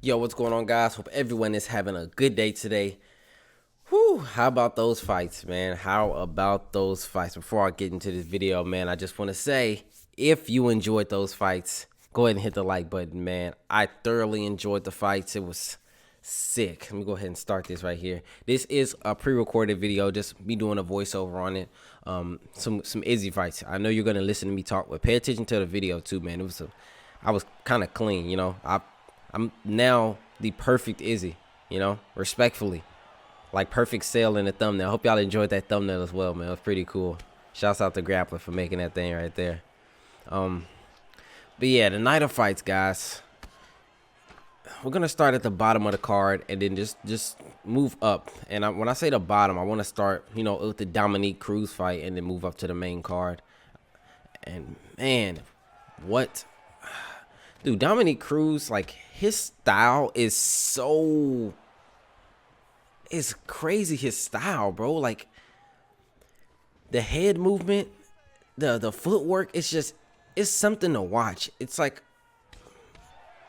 Yo, what's going on, guys? Hope everyone is having a good day today. Whew, how about those fights, man? How about those fights? Before I get into this video, man, I just want to say, if you enjoyed those fights, go ahead and hit the like button, man. I thoroughly enjoyed the fights. It was sick. Let me go ahead and start this right here. This is a pre-recorded video, just me doing a voiceover on it. Some Izzy fights. I know you're gonna listen to me talk, but pay attention to the video too, man. I was kind of clean, you know. I'm now the perfect Izzy, you know, respectfully. Like perfect sale in the thumbnail. Hope y'all enjoyed that thumbnail as well, man. It was pretty cool. Shouts out to Grappler for making that thing right there. But yeah, the night of fights, guys. We're gonna start at the bottom of the card and then just move up. And when I say the bottom, I want to start, you know, with the Dominique Cruz fight and then move up to the main card. And man, what? Dude, Dominique Cruz, like, his style is so... It's crazy, his style, bro. Like, the head movement, the footwork, it's something to watch. It's like...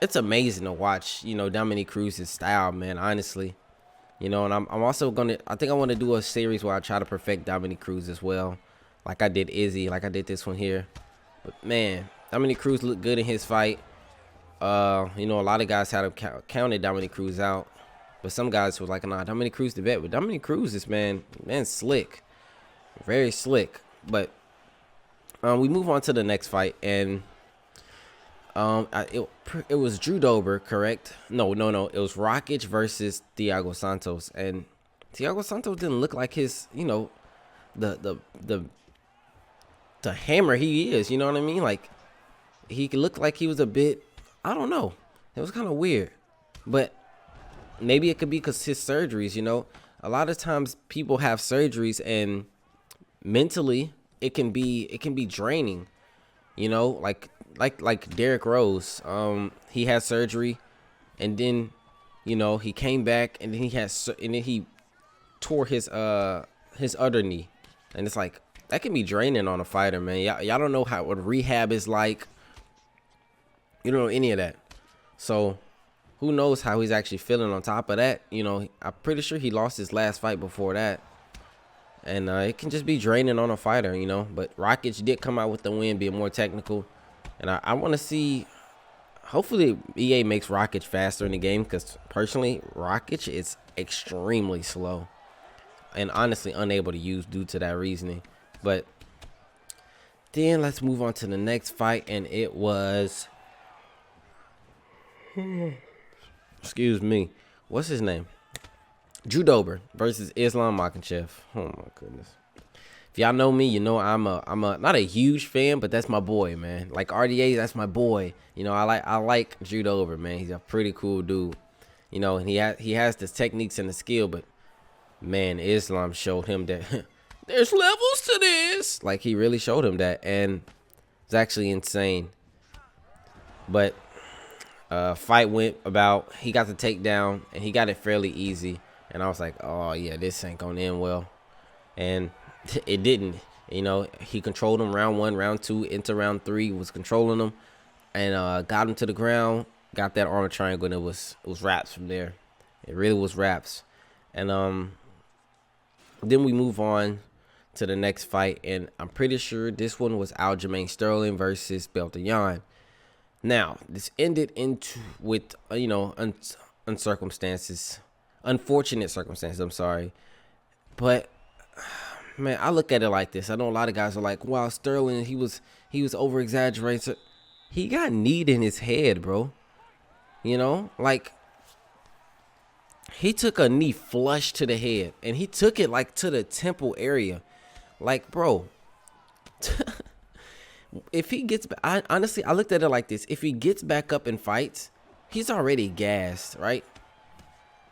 It's amazing to watch, you know, Dominique Cruz's style, man, honestly. You know, and I'm also going to... I think I want to do a series where I try to perfect Dominique Cruz as well. Like I did Izzy, like I did this one here. But, man, Dominique Cruz looked good in his fight. You know, a lot of guys had him counted Dominique Cruz out, but some guys were like, nah, Dominique Cruz the bet. But Dominique Cruz is man slick, very slick. But we move on to the next fight, and it was Drew Dober, correct? No, it was Rockage versus Diago Santos, and Diago Santos didn't look like his, you know, the hammer he is. You know what I mean? Like, he looked like he was a bit. I don't know. It was kind of weird. But maybe it could be because his surgeries, you know. A lot of times people have surgeries and mentally it can be draining. You know, like Derrick Rose. He had surgery and then, you know, he came back and then he tore his other knee. And it's like that can be draining on a fighter, man. Y'all don't know what rehab is like. You don't know any of that. So who knows how he's actually feeling on top of that. You know, I'm pretty sure he lost his last fight before that. And it can just be draining on a fighter, you know. But Rockage did come out with the win, being more technical. And I want to see, hopefully EA makes Rockage faster in the game. Because personally, Rockage is extremely slow. And honestly unable to use due to that reasoning. But then let's move on to the next fight. And it was... Excuse me. What's his name? Drew Dober versus Islam Makhachev. Oh my goodness. If y'all know me, you know I'm a not a huge fan, but that's my boy, man. Like RDA, that's my boy. You know, I like Drew Dober, man. He's a pretty cool dude. You know, and he has the techniques and the skill, but man, Islam showed him that there's levels to this. Like he really showed him that, and it's actually insane. But fight went about, he got the takedown and he got it fairly easy, and I was like, oh yeah, this ain't gonna end well. And it didn't. You know, he controlled him round 1, round 2, into round 3, was controlling him, and got him to the ground, got that armor triangle, and it was wraps from there. It really was wraps. And then we move on to the next fight, and I'm pretty sure this one was Aljamain Sterling versus Beltran. Now, this ended with you know, unfortunate circumstances. I'm sorry, but man, I look at it like this. I know a lot of guys are like, "Wow, Sterling, he was over exaggerating." He got kneed in his head, bro. You know, like he took a knee flush to the head, and he took it like to the temple area. Like, bro. If he gets, honestly, I looked at it like this. If he gets back up and fights, he's already gassed, right?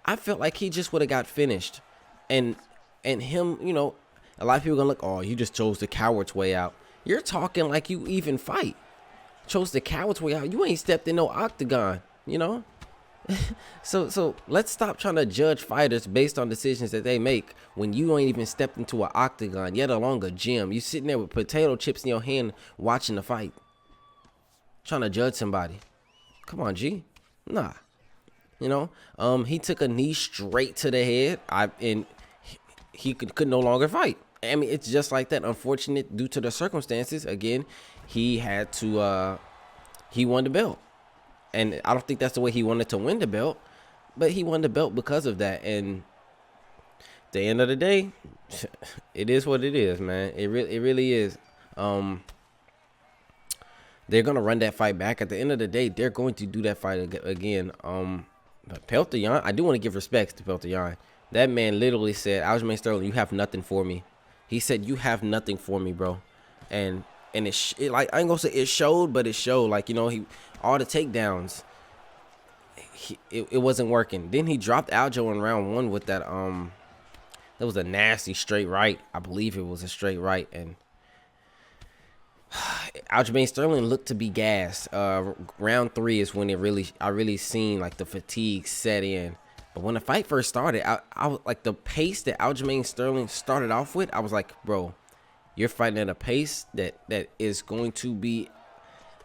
I felt like he just would have got finished. And him, you know, a lot of people are going to look, oh, you just chose the coward's way out. You're talking like you even fight. Chose the coward's way out. You ain't stepped in no octagon, you know? So let's stop trying to judge fighters based on decisions that they make when you ain't even stepped into an octagon, yet along a gym. You sitting there with potato chips in your hand watching the fight. trying to judge somebody. Come on, G. Nah. You know, he took a knee straight to the head. And he could no longer fight. I mean, it's just like that. Unfortunate due to the circumstances. Again, he had to. He won the belt, and I don't think that's the way he wanted to win the belt, but he won the belt because of that. And at the end of the day, it is what it is, man. It really is. They're gonna run that fight back. At the end of the day, they're going to do that fight again. But Peltian, I do want to give respects to Peltian. That man literally said, Aljamain Sterling, you have nothing for me. He said, you have nothing for me, bro. And it like, I ain't gonna say it showed, but it showed. Like, you know, all the takedowns, it wasn't working. Then he dropped Aljo in round 1 with that that was a nasty straight right. I believe it was a straight right, and Aljamain Sterling looked to be gassed. Round 3 is when I really seen like the fatigue set in. But when the fight first started, I was like, the pace that Aljamain Sterling started off with, I was like, bro, you're fighting at a pace that is going to be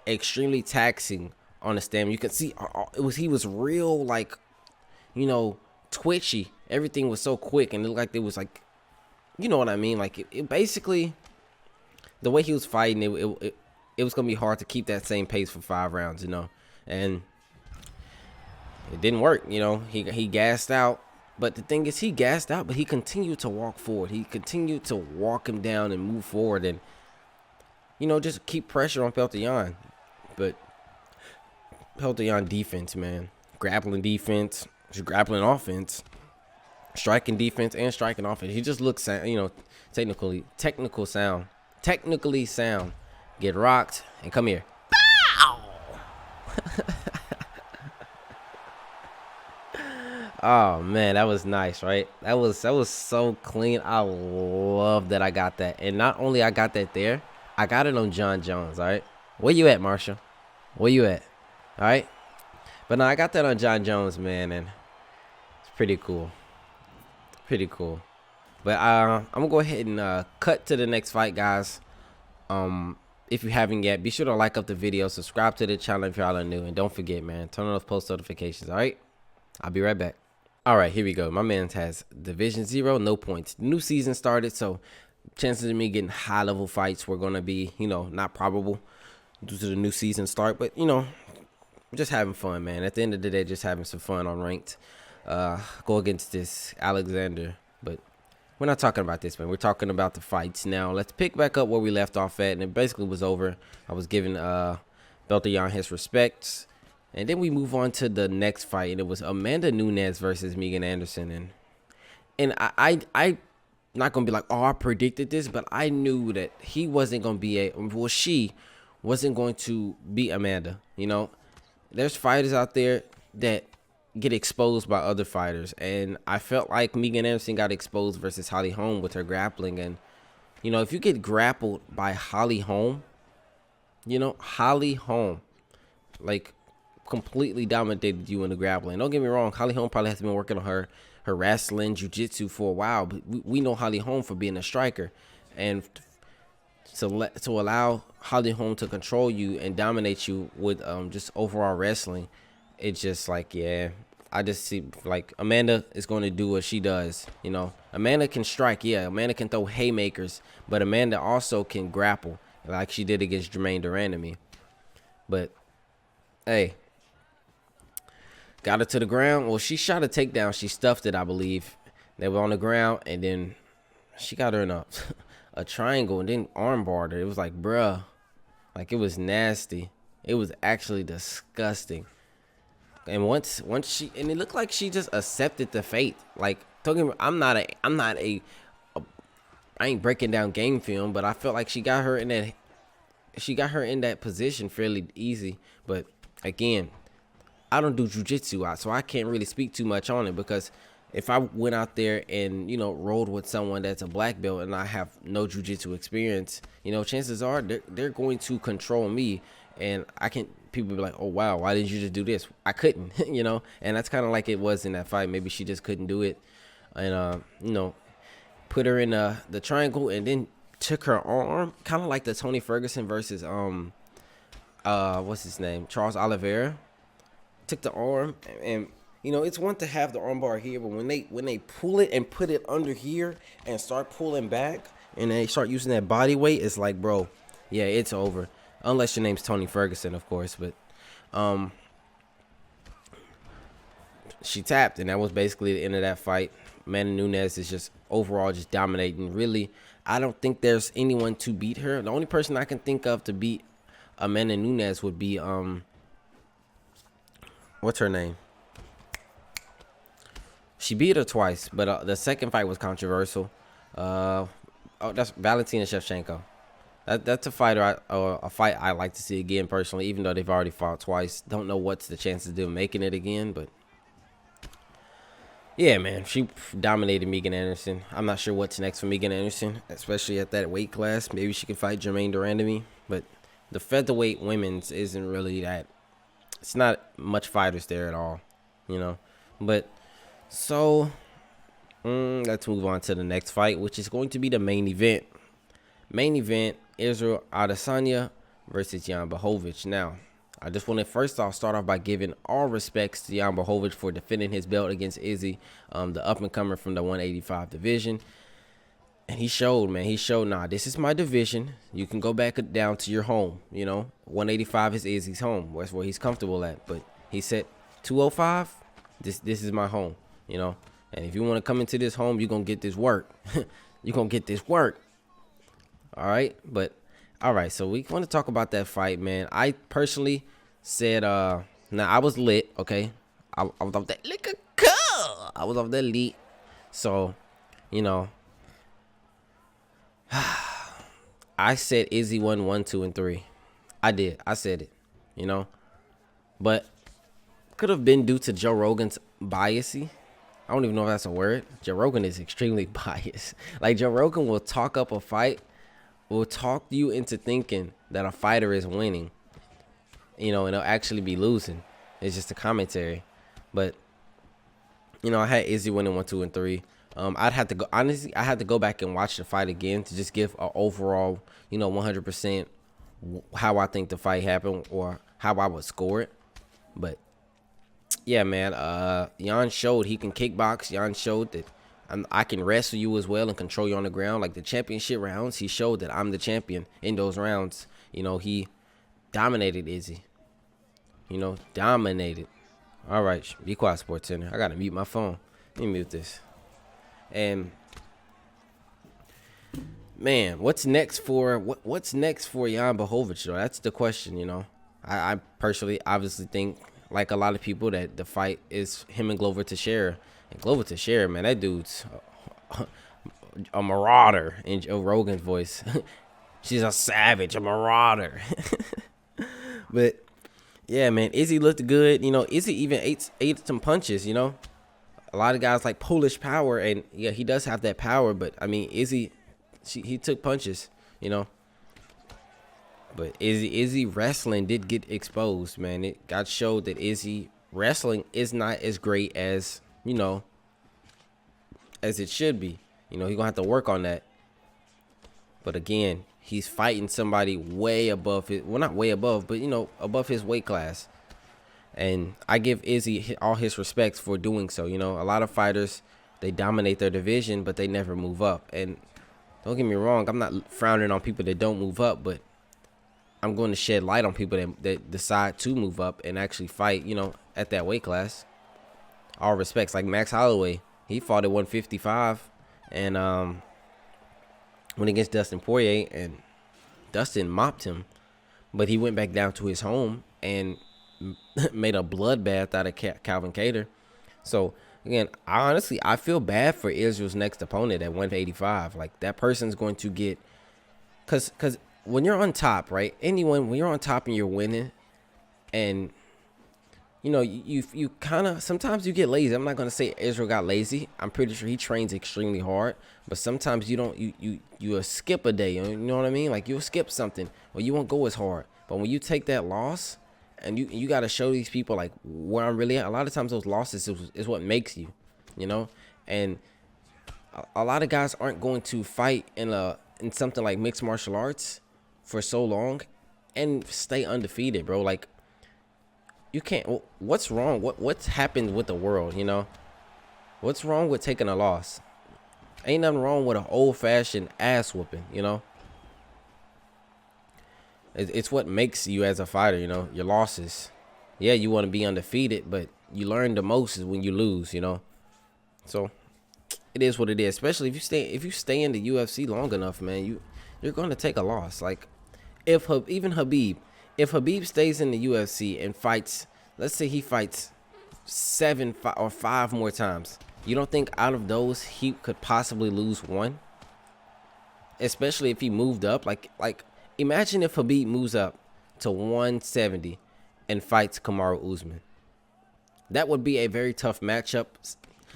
extremely taxing on the stamina. You can see he was real, like, you know, twitchy. Everything was so quick, and it looked like it was like, you know what I mean? Like it basically, the way he was fighting, it was gonna be hard to keep that same pace for 5 rounds, you know, and it didn't work. You know, he gassed out. But the thing is, he gassed out, but he continued to walk forward. He continued to walk him down and move forward, and, you know, just keep pressure on Peltian. But Peltian defense, man, grappling defense, grappling offense, striking defense, and striking offense. He just looks, you know, technically sound. Get rocked and come here. Bow! Oh man, that was nice, right? That was so clean. I love that I got that. And not only I got that there, I got it on John Jones, all right? Where you at, Marshall? Where you at? All right? But no, I got that on John Jones, man, and it's pretty cool. Pretty cool. But I'm gonna go ahead and cut to the next fight, guys. If you haven't yet, be sure to like up the video, subscribe to the channel if y'all are new, and don't forget, man, turn on those post notifications, all right? I'll be right back. All right, here we go. My man has Division 0, no points. New season started, so chances of me getting high-level fights were going to be, you know, not probable due to the new season start. But, you know, just having fun, man. At the end of the day, just having some fun on ranked. Go against this Alexander. But we're not talking about this, man. We're talking about the fights now. Let's pick back up where we left off at, and it basically was over. I was giving Peltian his respects. And then we move on to the next fight, and it was Amanda Nunez versus Meegan Anderson. And I not gonna be like, oh, I predicted this, but I knew that he wasn't gonna be she wasn't going to beat Amanda. You know, there's fighters out there that get exposed by other fighters, and I felt like Meegan Anderson got exposed versus Holly Holm with her grappling. And you know, if you get grappled by Holly Holm, you know, Holly Holm, like, completely dominated you in the grappling. Don't get me wrong, Holly Holm probably has been working on her wrestling, jiu-jitsu for a while, but we know Holly Holm for being a striker. And to allow Holly Holm to control you and dominate you with just overall wrestling, it's just like, yeah, I just see like Amanda is going to do what she does. You know, Amanda can strike, yeah, Amanda can throw haymakers, but Amanda also can grapple like she did against Jermaine Durandamy. But hey, got her to the ground. Well, she shot a takedown. She stuffed it, I believe. They were on the ground, and then she got her in a triangle and then arm barred her. It was like, bruh. Like, it was nasty. It was actually disgusting. And once she, and it looked like she just accepted the fate. Like, don't get me, I ain't breaking down game film, but I felt like she got her in that position fairly easy. But again, I don't do jiu-jitsu out, so I can't really speak too much on it, because if I went out there and, you know, rolled with someone that's a black belt and I have no jiu-jitsu experience, you know, chances are they're going to control me, and people be like, oh, wow, why didn't you just do this? I couldn't, you know, and that's kind of like it was in that fight. Maybe she just couldn't do it, and, you know, put her in the triangle and then took her arm, kind of like the Tony Ferguson versus, what's his name, Charles Oliveira, took the arm, and you know, it's one to have the armbar here, but when they pull it and put it under here and start pulling back and they start using that body weight, it's like, bro, yeah, it's over. Unless your name's Tony Ferguson, of course, but she tapped, and that was basically the end of that fight. Amanda Nunez is just overall just dominating. Really, I don't think there's anyone to beat her. The only person I can think of to beat Amanda Nunez would be what's her name? She beat her twice, but the second fight was controversial. Oh, that's Valentina Shevchenko. That's a fighter, a fight I like to see again personally, even though they've already fought twice. Don't know what's the chances of them making it again, but yeah, man, she dominated Meegan Anderson. I'm not sure what's next for Meegan Anderson, especially at that weight class. Maybe she can fight Jermaine Durandamy, but the featherweight women's isn't really that. It's not much fighters there at all, you know. But so let's move on to the next fight, which is going to be the main event. Main event: Israel Adesanya versus Jian Bihovic. Now, I just want to first off start off by giving all respects to Jian Bihovic for defending his belt against Izzy, the up and comer from the 185 division. And he showed, man. He showed, nah, this is my division. You can go back down to your home. You know, 185 is Izzy's home. That's where he's comfortable at. But he said 205. This is my home. You know, and if you want to come into this home, you're gonna get this work. You're gonna get this work. All right, but. All right, so we want to talk about that fight, man. I personally said, now I was lit, okay? I was off that liquor cool. I was off that lit. So, you know, I said Izzy won 1, 2, and 3. I did. I said it, you know. But could have been due to Joe Rogan's biasy. I don't even know if that's a word. Joe Rogan is extremely biased. Like, Joe Rogan will talk up a fight, will talk you into thinking that a fighter is winning, you know, and they'll actually be losing. It's just a commentary. But, you know, I had Izzy winning 1, 2, and 3. I'd have to go, honestly, I had to go back and watch the fight again to just give an overall, you know, 100% how I think the fight happened or how I would score it. But yeah, man, Jan showed he can kickbox. Jan showed that I can wrestle you as well and control you on the ground. Like the championship rounds, he showed that I'm the champion in those rounds. You know, he dominated Izzy. You know, dominated. All right, be quiet, Sports Center. I got to mute my phone. Let me mute this. And, man, what's next for Jian Bihovic, though? That's the question, you know. I personally obviously think, like a lot of people, that the fight is him and Glover Teixeira. And Glover Teixeira, man, that dude's a marauder in Joe Rogan's voice. She's a savage, a marauder. But, yeah, man, Izzy looked good. You know, Izzy even ate some punches, you know. A lot of guys like Polish power, and, yeah, he does have that power. But, I mean, Izzy, he took punches, you know. But Izzy wrestling did get exposed, man. It got showed that Izzy wrestling is not as great as, you know, as it should be. You know, he's going to have to work on that. But again, he's fighting somebody way above his, well, not way above, but, you know, above his weight class. And I give Izzy all his respects for doing so. You know, a lot of fighters, they dominate their division, but they never move up. And don't get me wrong, I'm not frowning on people that don't move up, but I'm going to shed light on people that decide to move up and actually fight, you know, at that weight class. All respects, like Max Holloway, he fought at 155 and went against Dustin Poirier, and Dustin mopped him, but he went back down to his home and made a bloodbath out of Calvin Kattar. So again, I feel bad for Israel's next opponent at 185. Like, that person's going to get, because when you're on top, right? When you're on top and you're winning, and you know, you kind of, sometimes you get lazy. I'm not gonna say Israel got lazy. I'm pretty sure he trains extremely hard, but sometimes you skip a day. You know what I mean? Like, you'll skip something, or you won't go as hard. But when you take that loss, and you got to show these people like where I'm really at. A lot of times those losses is what makes you, you know. And a lot of guys aren't going to fight in something like mixed martial arts for so long and stay undefeated, bro. Like, you can't. What's wrong? What's happened with the world? You know, what's wrong with taking a loss? Ain't nothing wrong with an old-fashioned ass whooping. You know, it's what makes you as a fighter. You know, your losses. Yeah, you want to be undefeated, but you learn the most is when you lose. You know, so it is what it is. Especially if you stay in the UFC long enough, man, you're going to take a loss. Like, if Habib stays in the UFC and fights, let's say he fights 5 more times, you don't think out of those he could possibly lose one? Especially if he moved up. Like imagine if Habib moves up to 170 and fights Kamaru Usman. That would be a very tough matchup.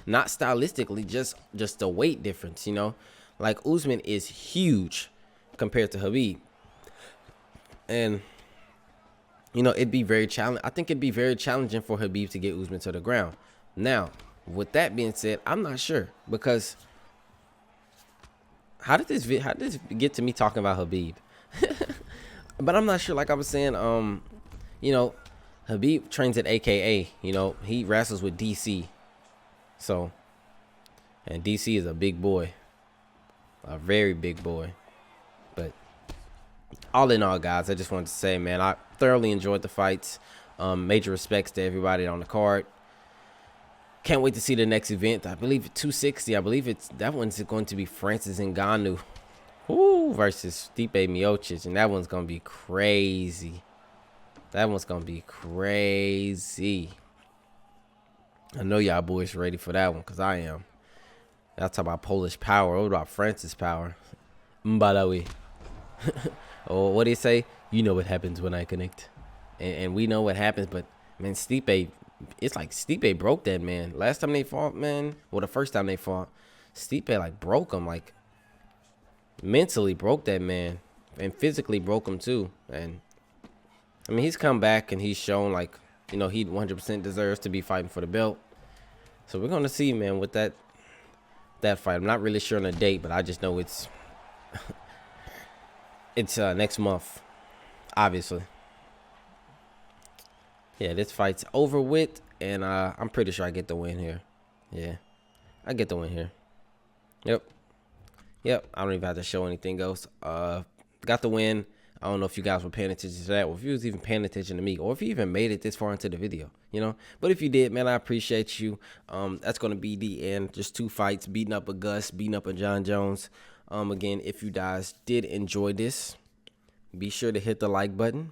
Not stylistically, just the weight difference, you know. Like, Usman is huge compared to Habib. And, you know, it'd be very challenging. I think it'd be very challenging for Habib to get Usman to the ground. Now, with that being said, I'm not sure, because how did this get to me talking about Habib? But I'm not sure. Like I was saying, you know, Habib trains at AKA. You know, he wrestles with DC. So, and DC is a big boy, a very big boy. But all in all, guys, I just wanted to say, man, I thoroughly enjoyed the fights. Major respects to everybody on the card. Can't wait to see the next event. I believe 260. I believe that one's going to be Francis Ngannou versus Stipe Miocic, and that one's gonna be crazy. That one's gonna be crazy. I know y'all boys ready for that one, because I am. Y'all talk about Polish power. What about Francis power? Mbalawi. Or what do you say? You know what happens when I connect. And we know what happens, but, man, Stipe, it's like Stipe broke that man. Last time they fought, man, well, the first time they fought, Stipe, like, broke him. Like, mentally broke that man. And physically broke him, too. And, I mean, he's come back and he's shown, like, you know, he 100% deserves to be fighting for the belt. So we're going to see, man, with that fight. I'm not really sure on the date, but I just know it's next month, obviously. Yeah, this fight's over with, and I'm pretty sure I get the win here. Yeah, I get the win here. Yep. I don't even have to show anything else. Got the win. I don't know if you guys were paying attention to that, or if you was even paying attention to me, or if you even made it this far into the video, you know. But if you did, man, I appreciate you. That's going to be the end. Just 2 fights, beating up a Gus, beating up a John Jones. Again, if you guys did enjoy this, be sure to hit the like button.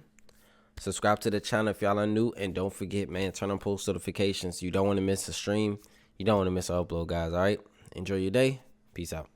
Subscribe to the channel if y'all are new. And don't forget, man, turn on post notifications. You don't want to miss a stream. You don't want to miss an upload, guys, all right? Enjoy your day. Peace out.